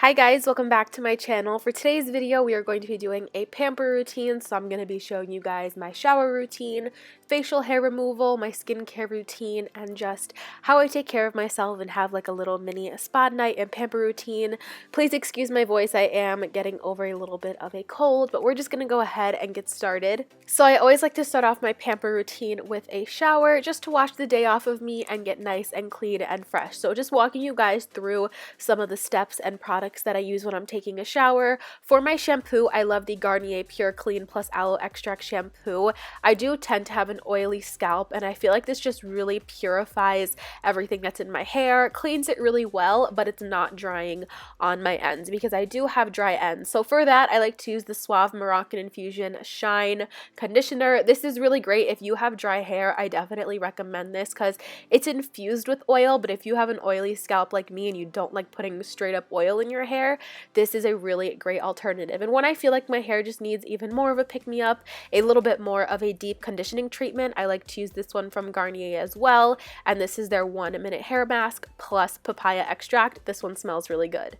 Hi guys, welcome back to my channel. For today's video, we are going to be doing a pamper routine. So I'm going to be showing you guys my shower routine, facial hair removal, my skincare routine, and just how I take care of myself and have like a little mini spa night and pamper routine. Please excuse my voice, I am getting over a little bit of a cold, but we're just going to go ahead and get started. So I always like to start off my pamper routine with a shower just to wash the day off of me and get nice and clean and fresh. So just walking you guys through some of the steps and products that I use when I'm taking a shower. For my shampoo, I love the Garnier Pure Clean plus Aloe Extract shampoo. I do tend to have an oily scalp, and I feel like this just really purifies everything that's in my hair, cleans it really well, but it's not drying on my ends because I do have dry ends. So for that, I like to use the Suave Moroccan Infusion Shine Conditioner. This is really great if you have dry hair. I definitely recommend this because it's infused with oil, but if you have an oily scalp like me and you don't like putting straight up oil in your hair, this is a really great alternative. And when I feel like my hair just needs even more of a pick-me-up, a little bit more of a deep conditioning treatment, I like to use this one from Garnier as well, and this is their 1-minute hair mask plus papaya extract. This one smells really good.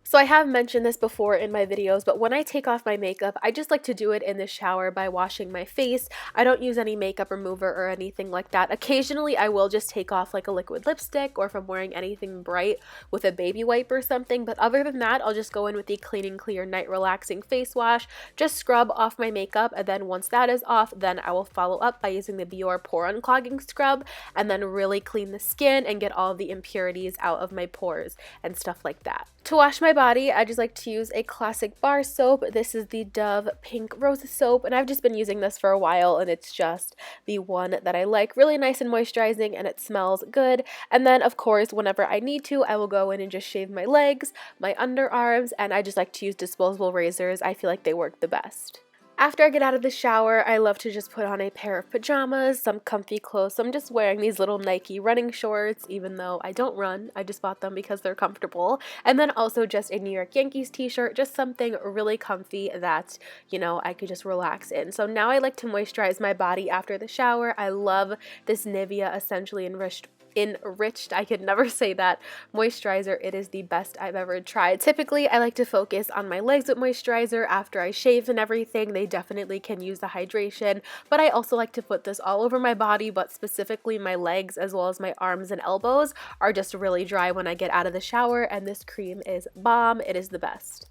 So I have mentioned this before in my videos, but when I take off my makeup, I just like to do it in the shower by washing my face. I don't use any makeup remover or anything like that. Occasionally, I will just take off like a liquid lipstick or if I'm wearing anything bright with a baby wipe or something, but other than that, I'll just go in with the Clean and Clear Night Relaxing Face Wash, just scrub off my makeup, and then once that is off, then I will follow up by using the Biore Pore Unclogging Scrub, and then really clean the skin and get all the impurities out of my pores and stuff like that. To wash my body, I just like to use a classic bar soap. This is the Dove Pink Rose Soap, and I've just been using this for a while, and it's just the one that I like. Really nice and moisturizing, and it smells good. And then, of course, whenever I need to, I will go in and just shave my legs, my underarms, and I just like to use disposable razors. I feel like they work the best. After I get out of the shower, I love to just put on a pair of pajamas, some comfy clothes. So I'm just wearing these little Nike running shorts, even though I don't run. I just bought them because they're comfortable. And then also just a New York Yankees t-shirt, just something really comfy that, you know, I could just relax in. So now I like to moisturize my body after the shower. I love this Nivea Essentially Enriched, I could never say that, moisturizer. It is the best I've ever tried. Typically, I like to focus on my legs with moisturizer after I shave and everything. They definitely can use the hydration, but I also like to put this all over my body, but specifically my legs as well as my arms and elbows are just really dry when I get out of the shower, and this cream is bomb. It is the best.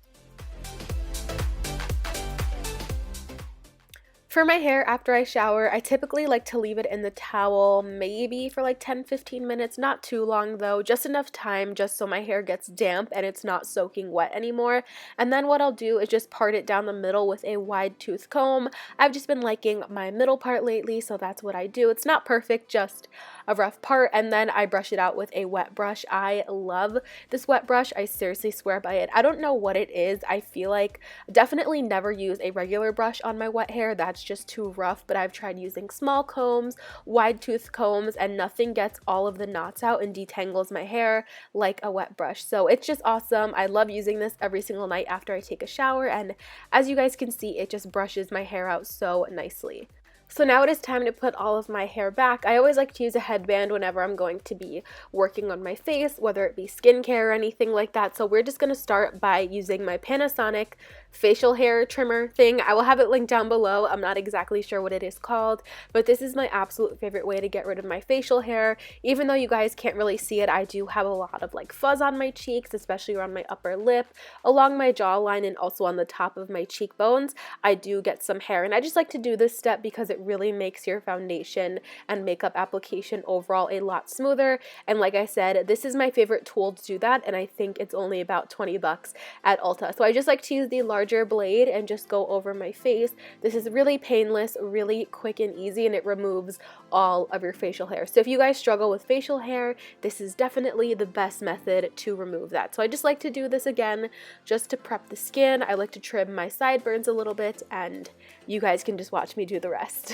For my hair after I shower, I typically like to leave it in the towel maybe for like 10-15 minutes, not too long though, just enough time just so my hair gets damp and it's not soaking wet anymore. And then what I'll do is just part it down the middle with a wide tooth comb. I've just been liking my middle part lately, so that's what I do. It's not perfect, just a rough part, and then I brush it out with a wet brush. I love this wet brush. I seriously swear by it. I don't know what it is. I feel like definitely never use a regular brush on my wet hair. That's just too rough, but I've tried using small combs, wide tooth combs, and nothing gets all of the knots out and detangles my hair like a wet brush. So it's just awesome. I love using this every single night after I take a shower, and as you guys can see, it just brushes my hair out so nicely. So now it is time to put all of my hair back. I always like to use a headband whenever I'm going to be working on my face, whether it be skincare or anything like that. So we're just going to start by using my Panasonic facial hair trimmer thing. I will have it linked down below. I'm not exactly sure what it is called, but this is my absolute favorite way to get rid of my facial hair. Even though you guys can't really see it, I do have a lot of like fuzz on my cheeks, especially around my upper lip, along my jawline, and also on the top of my cheekbones. I do get some hair, and I just like to do this step because it really makes your foundation and makeup application overall a lot smoother. And like I said, this is my favorite tool to do that, and I think it's only about 20 bucks at Ulta. So I just like to use the larger blade and just go over my face. This is really painless, really quick and easy, and it removes all of your facial hair. So if you guys struggle with facial hair, this is definitely the best method to remove that. So I just like to do this again just to prep the skin. I like to trim my sideburns a little bit, and you guys can just watch me do the rest.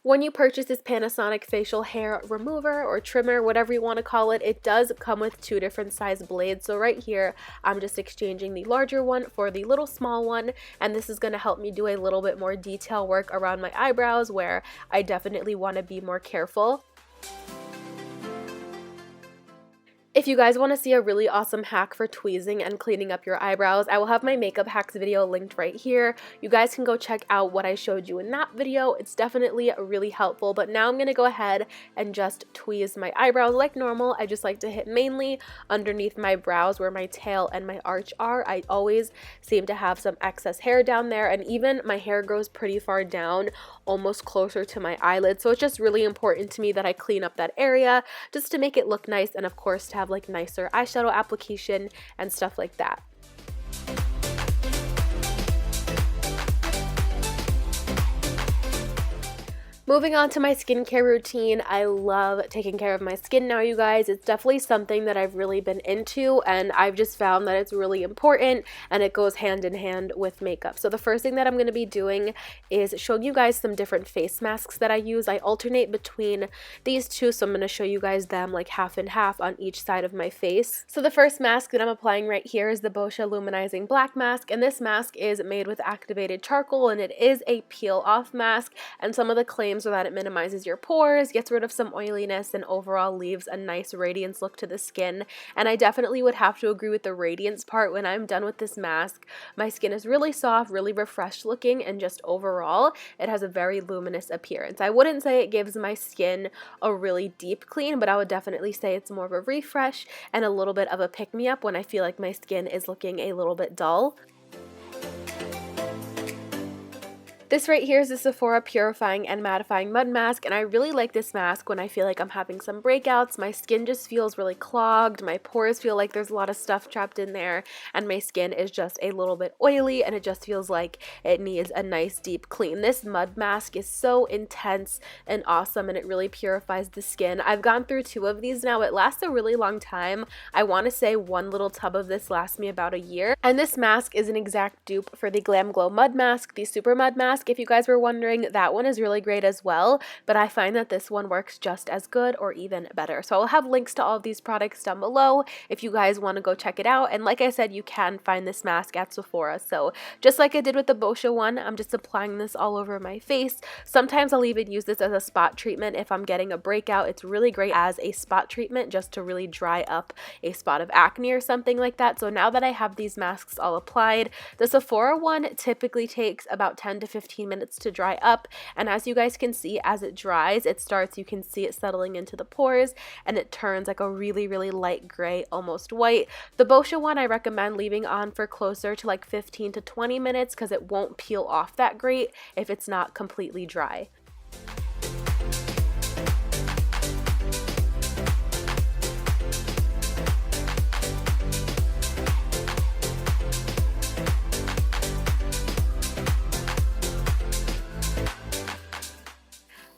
When you purchase this Panasonic facial hair remover or trimmer, whatever you want to call it, it does come with 2 different size blades. So right here, I'm just exchanging the larger one for the little small one, and this is going to help me do a little bit more detail work around my eyebrows where I definitely want to be more careful. If you guys want to see a really awesome hack for tweezing and cleaning up your eyebrows, I will have my makeup hacks video linked right here. You guys can go check out what I showed you in that video. It's definitely really helpful, but now I'm going to go ahead and just tweeze my eyebrows like normal. I just like to hit mainly underneath my brows where my tail and my arch are. I always seem to have some excess hair down there, and even my hair grows pretty far down, almost closer to my eyelids. So it's just really important to me that I clean up that area just to make it look nice, and of course to have like nicer eyeshadow application and stuff like that. Moving on to my skincare routine, I love taking care of my skin now, you guys. It's definitely something that I've really been into, and I've just found that it's really important and it goes hand in hand with makeup. So the first thing that I'm going to be doing is showing you guys some different face masks that I use. I alternate between these two, so I'm going to show you guys them like half and half on each side of my face. So the first mask that I'm applying right here is the Boscia Luminizing Black Mask, and this mask is made with activated charcoal, and it is a peel-off mask, and some of the claims so that it minimizes your pores, gets rid of some oiliness, and overall leaves a nice radiance look to the skin. And I definitely would have to agree with the radiance part. When I'm done with this mask, my skin is really soft, really refreshed looking, and just overall it has a very luminous appearance. I wouldn't say it gives my skin a really deep clean, but I would definitely say it's more of a refresh and a little bit of a pick-me-up when I feel like my skin is looking a little bit dull. This right here is the Sephora Purifying and Mattifying Mud Mask, and I really like this mask when I feel like I'm having some breakouts. My skin just feels really clogged, my pores feel like there's a lot of stuff trapped in there, and my skin is just a little bit oily, and it just feels like it needs a nice deep clean. This mud mask is so intense and awesome, and it really purifies the skin. I've gone through 2 of these now. It lasts a really long time. I want to say 1 little tub of this lasts me about a year, and this mask is an exact dupe for the Glam Glow Mud Mask, the Super Mud Mask. If you guys were wondering, that one is really great as well, but I find that this one works just as good or even better. So I'll have links to all of these products down below if you guys want to go check it out. And like I said, you can find this mask at Sephora. So just like I did with the Boscia one, I'm just applying this all over my face. Sometimes I'll even use this as a spot treatment if I'm getting a breakout. It's really great as a spot treatment just to really dry up a spot of acne or something like that. So now that I have these masks all applied, the Sephora one typically takes about 10 to 15 minutes to dry up, and as you guys can see, as it dries, you can see it settling into the pores, and it turns like a really light gray, almost white. The Boscia one I recommend leaving on for closer to like 15 to 20 minutes because it won't peel off that great if it's not completely dry.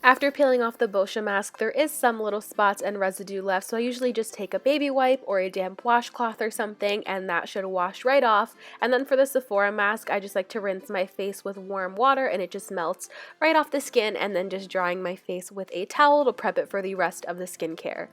After peeling off the Boscia mask, there is some little spots and residue left, so I usually just take a baby wipe or a damp washcloth or something, and that should wash right off. And then for the Sephora mask, I just like to rinse my face with warm water, and it just melts right off the skin, and then just drying my face with a towel to prep it for the rest of the skincare.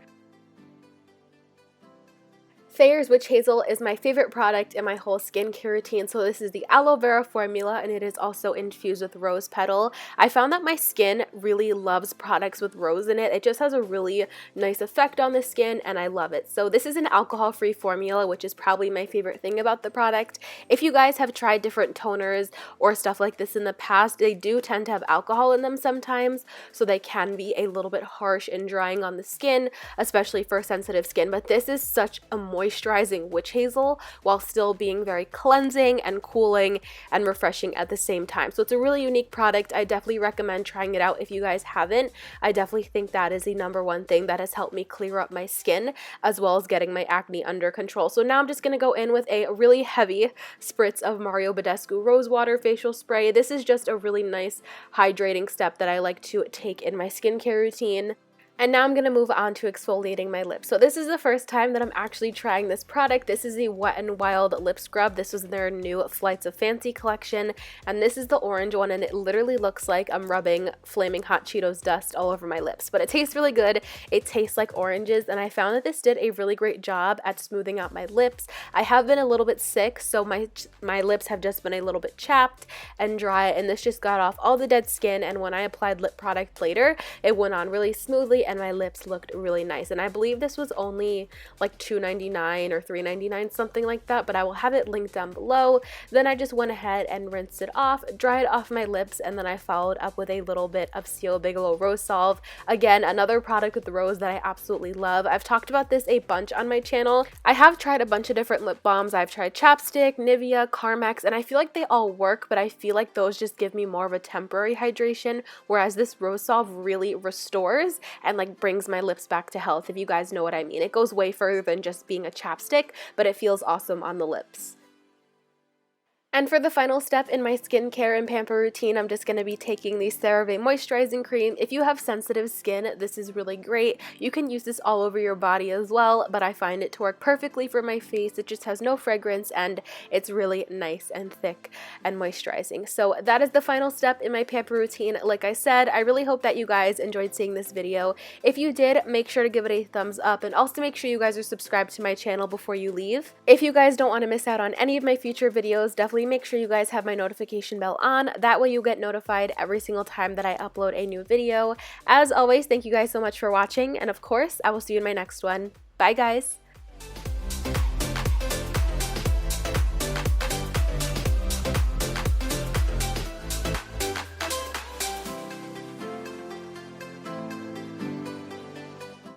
Thayer's Witch Hazel is my favorite product in my whole skincare routine. So this is the aloe vera formula, and it is also infused with rose petal. I found that my skin really loves products with rose in it. It just has a really nice effect on the skin, and I love it. So this is an alcohol-free formula, which is probably my favorite thing about the product. If you guys have tried different toners or stuff like this in the past, they do tend to have alcohol in them sometimes, so they can be a little bit harsh and drying on the skin, especially for sensitive skin. But this is such a moisturizing witch hazel while still being very cleansing and cooling and refreshing at the same time. So it's a really unique product. I definitely recommend trying it out if you guys haven't. I definitely think that is the #1 thing that has helped me clear up my skin as well as getting my acne under control. So now I'm just going to go in with a really heavy spritz of Mario Badescu Rose Water Facial Spray. This is just a really nice hydrating step that I like to take in my skincare routine. And now I'm going to move on to exfoliating my lips. So this is the first time that I'm actually trying this product. This is the Wet n Wild lip scrub. This was their new Flights of Fancy collection, and this is the orange one, and it literally looks like I'm rubbing Flaming Hot Cheetos dust all over my lips. But it tastes really good. It tastes like oranges, and I found that this did a really great job at smoothing out my lips. I have been a little bit sick, so my lips have just been a little bit chapped and dry, and this just got off all the dead skin, and when I applied lip product later, it went on really smoothly and my lips looked really nice. And I believe this was only like $2.99 or $3.99, something like that, but I will have it linked down below. Then I just went ahead and rinsed it off, dried off my lips, and then I followed up with a little bit of Seal Bigelow Rose Salve. Again, another product with the rose that I absolutely love. I've talked about this a bunch on my channel. I have tried a bunch of different lip balms. I've tried Chapstick, Nivea, Carmex, and I feel like they all work, but I feel like those just give me more of a temporary hydration, whereas this Rose Salve really restores and like brings my lips back to health, if you guys know what I mean. It goes way further than just being a chapstick, but it feels awesome on the lips. And for the final step in my skincare and pamper routine, I'm just going to be taking the CeraVe Moisturizing Cream. If you have sensitive skin, this is really great. You can use this all over your body as well, but I find it to work perfectly for my face. It just has no fragrance, and it's really nice and thick and moisturizing. So that is the final step in my pamper routine. Like I said, I really hope that you guys enjoyed seeing this video. If you did, make sure to give it a thumbs up, and also make sure you guys are subscribed to my channel before you leave. If you guys don't want to miss out on any of my future videos, definitely make sure you guys have my notification bell on. That way you'll get notified every single time that I upload a new video. As always, thank you guys so much for watching, and of course, I will see you in my next one. Bye guys!